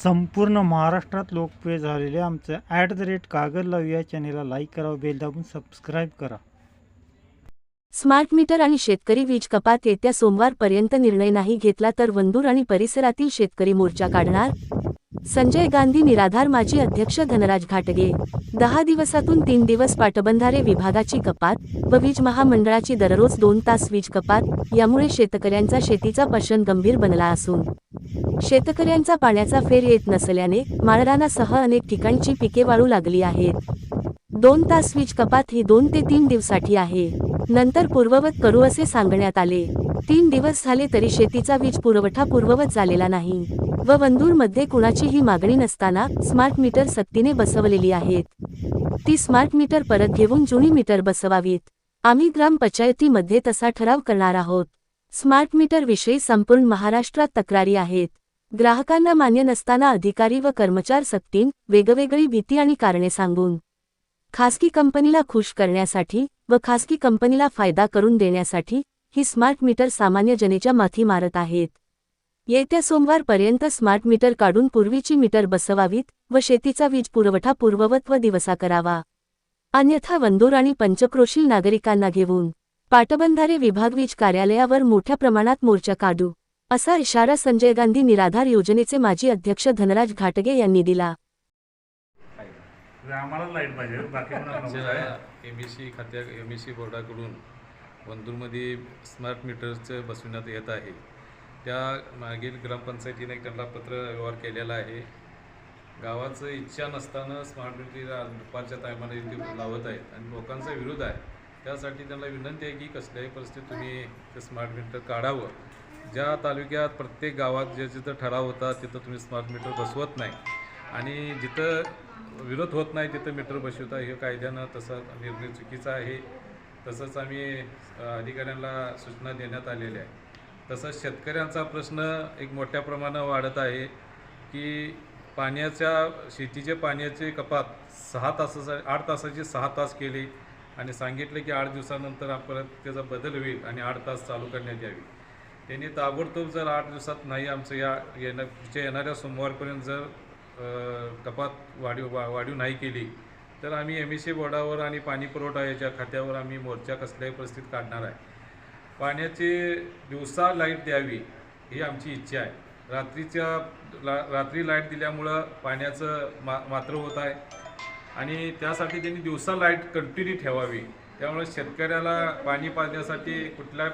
संपूर्ण महाराष्ट्रात लोकप्रिय झालेले आमचं @कागद लावू या चॅनेलला लाईक करा, बेल दाबून सबस्क्राईब करा. स्मार्ट मीटर आणि शेतकरी वीज कपात येत्या सोमवारपर्यंत निर्णय नाही घेतला तर वंदूर आणि परिसरातील शेतकरी मोर्चा काढणार. संजय गांधी निराधार. माजी अध्यक्ष धनराज घाटगे. 10 दिवसातून 3 दिवस पाटबंधारे विभागाची कपात व वीज महामंडळाची दररोज 2 तास वीज कपात. यामुळे शेतकऱ्यांचा शेतीचा प्रश्न गंभीर बनला असून शेतकऱ्यांचा पाण्याचा फेर येत नसल्याने माळरानासह अनेक ठिकाणची पिके वाळू लागली आहेत. 2 तास वीज कपात ही 2 ते 3 दिवसाठी आहे. नंतर पूर्ववत करू असे सांगण्यात आले. 3 दिवस झाले तरी शेतीचा वीज पुरवठा पूर्ववत झालेला नाही व वंदूरमध्ये कुणाचीही मागणी नसताना स्मार्ट मीटर सक्तीने बसवलेली आहेत. ती स्मार्ट मीटर परत घेऊन जुनी मीटर बसवावीत. आम्ही ग्रामपंचायतीमध्ये तसा ठराव करणार आहोत. स्मार्ट मीटर विषयी संपूर्ण महाराष्ट्रात तक्रारी आहेत. ग्राहकांना मान्य नसताना अधिकारी व कर्मचारी सक्तीन वेगवेगळी भीती आणि कारणे सांगून खासगी कंपनीला खुश करण्यासाठी व खासगी कंपनीला फायदा करून देण्यासाठी ही स्मार्ट मीटर सामान्य जनतेच्या माथी मारत आहेत. येत्या सोमवारपर्यंत स्मार्ट मीटर काढून पूर्वीची मीटर बसवावीत व शेतीचा वीज पुरवठा पूर्ववत व दिवसा करावा. अन्यथा वंदूर आणि पंचक्रोशील नागरिकांना घेऊन पाटबंधारे विभाग वीज कार्यालयावर मोठ्या प्रमाणात मोर्चा काढू, असा इशारा संजय गांधी निराधार योजनेचे माजी अध्यक्ष धनराज घाटगे यांनी दिला. आम्हाला लाईट पाहिजे, बाकी एमएससी बोर्डाकडून वंदूरमध्ये स्मार्ट मीटरचं बसविण्यात येत आहे. त्या मागील ग्रामपंचायतीने त्यांना पत्र व्यवहार केलेला आहे. गावाचं इच्छा नसताना स्मार्ट मीटर दुपारच्या टायमाला इथे लावत आहेत आणि लोकांचा विरोध आहे. त्यासाठी त्यांना विनंती आहे की कसल्याही परिस्थितीत तुम्ही ते स्मार्ट मीटर काढावं. ज्या तालुक्यात प्रत्येक गावात जे जिथं ठराव होता तिथं तुम्ही स्मार्ट मीटर बसवत नाही आणि जिथं विरोध होत नाही तिथं मीटर बसवता, हे कायद्यानं तसा निर्णय चुकीचा आहे. तसंच आम्ही अधिकाऱ्यांना सूचना देण्यात आलेल्या आहे. तसंच शेतकऱ्यांचा प्रश्न एक मोठ्या प्रमाणात वाढत आहे की शेतीचे पाण्याचे कपात 8 तासाची 6 तास केली आणि सांगितले की 8 दिवसानंतर परत त्याचा बदल होईल आणि 8 तास चालू करण्यात यावी. त्यांनी ताबडतोब जर 8 दिवसात नाही आमचं येणाऱ्या सोमवारपर्यंत जर कपात वाढीव नाही केली तर आम्ही एमएससी बोर्डावर आणि पाणी पुरवठा याच्या खात्यावर आम्ही मोर्चा कसल्याही परिस्थितीत काढणार आहे. पाण्याची दिवसा लाईट द्यावी ही आमची इच्छा आहे. रात्री लाईट दिल्यामुळं पाण्याचं मात्र होत आहे आणि त्यासाठी त्यांनी दिवसा लाईट कंटिन्यू ठेवावी. त्यामुळे शेतकऱ्याला पाणी पाजण्यासाठी कुठल्याही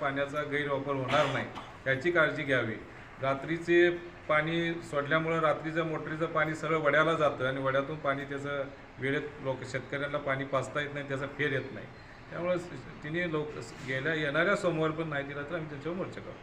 पाण्याचा गैरवापर होणार नाही याची काळजी घ्यावी. रात्रीचे पाणी सोडल्यामुळं रात्रीचं मोटरीचं पाणी सरळ वड्याला जातं आणि वड्यातून पाणी त्याचं वेळेत शेतकऱ्यांना पाणी पाजता येत नाही, त्याचा फेर येत नाही. त्यामुळे तिने येणाऱ्या सोमवार पण नाही दिला तर आम्ही त्याच्यावर मोर्चा करू.